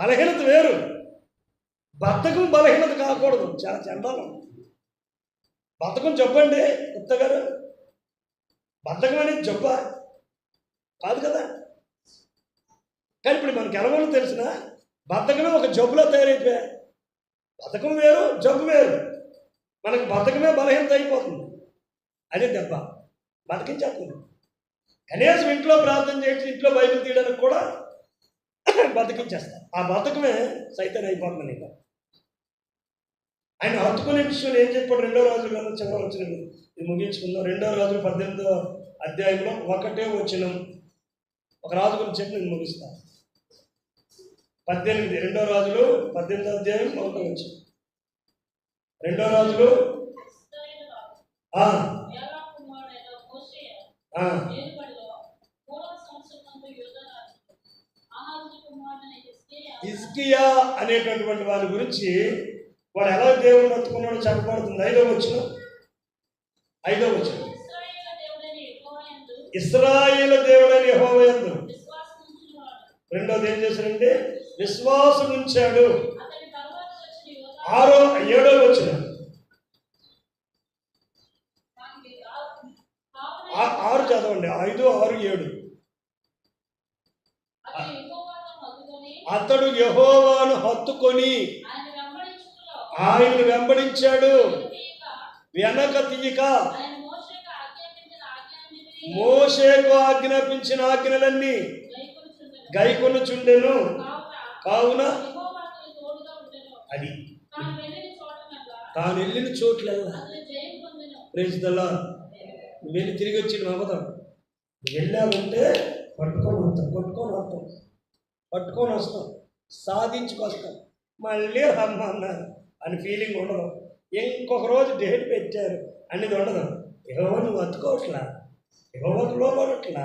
బలహీనత వేరు, బద్ధకం బలహీనత కాకూడదు. చాలా చండాలం. బద్ధకం జబ్బండి గుప్తా గారు, బద్ధకం అనేది జబ్బా కాదు కదా. కానీ ఇప్పుడు మనకి ఎలాగో తెలిసిన బద్ధకమే ఒక జబ్బులో తయారైపోయా. బద్ధకం వేరు, జబ్బు వేరు. మనకు బద్ధకమే బలహీనత అయిపోతుంది. అదే దెబ్బ బతికించేస్తుంది. కనీసం ఇంట్లో ప్రార్థన చేయడం, ఇంట్లో బైబిల్ తీయడానికి కూడా బతికించేస్తాం. ఆ బద్ధకమే సైతం అయిపోతుంది. ఇంకా ఆయన హత్తుకునే విషయంలో ఏం చెప్పాడు? 2వ రాజుల గ్రంథం చివరి వచనం ఇది ముగించుకుందాం. 2వ రాజులు 18వ అధ్యాయంలో 1వ వచనం ఒక రాజు గురించి చెప్పి నేను ముగిస్తాను. 2వ రాజులు 18వ అధ్యాయం 1వ వచనం. 2వ రాజులు హిజ్కియా అనేటటువంటి వారి గురించి వాడు ఎలా దేవుడిని హత్తుకున్నాడో చెప్పబడుతుంది. 5వ వచనం. ఇశ్రాయేలు దేవుడని యెహోవా యందు. రెండోది ఏం చేశాడంటే విశ్వాసం ఉంచాడు. 7వ వచనం. 6 చదవండి. 5, 6, 7. అతడు యెహోవాను హత్తుకొని ఆయనను వెంబడించాడు, వెనక తీయక మోషేకు ఆజ్ఞాపించిన ఆజ్ఞలన్నీ గైకొనుచుండెను. కావున అది తాను వెళ్ళిన చోట్లల్లా ప్రైజ్ ది లార్డ్. నువ్వు వెళ్ళి తిరిగి వచ్చి నువ్వు అవ్వదాం. వెళ్ళావంటే పట్టుకొని వస్తాం, సాధించుకొస్తాం. మళ్ళీ రమ్మ అన్నారు అని ఫీలింగ్ ఉండదు. ఇంకొక రోజు డేట్ పెట్టారు అనేది ఉండదు. యెహోవా నువ్వు హత్తుకోవట్లా, యెహోవాకు లోబడట్లా.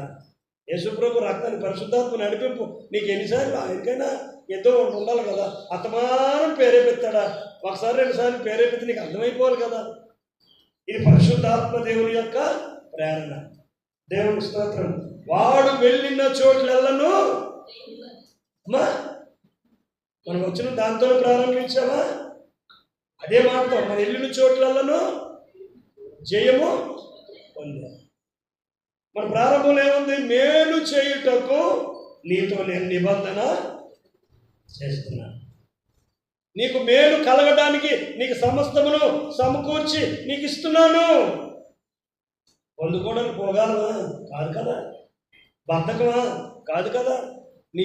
యేసుప్రభు రక్తాన్ని పరిశుద్ధాత్మ నడిపింపు నీకు ఎన్నిసార్లు ఆయనకైనా ఎంతో ఉండాలి కదా. అతమానం ప్రేరేపిస్తాడా? ఒకసారి 2 సార్లు ప్రేరేపిస్తే నీకు అర్థమైపోవాలి కదా. ఇది పరిశుద్ధాత్మ దేవుని యొక్క ప్రేరణ. దేవుని స్తోత్రం. వాడు వెళ్ళిన చోట్లెల్లను అమ్మా మనం వచ్చిన దాంతో ప్రారంభించామా? అదే మాటతో మన వెళ్ళిన చోట్లెల్లను జయము పొందాం. మన ప్రారంభంలో ఏముంది? మేలు చేయుటకు నీతో నేను నిబంధన చేస్తున్నాను. నీకు మేలు కలగడానికి నీకు సమస్తమును సమకూర్చి నీకు ఇస్తున్నాను. పొందుకోవడానికి పోగలమా? కాదు కదా. బద్ధకమా? కాదు కదా. నీ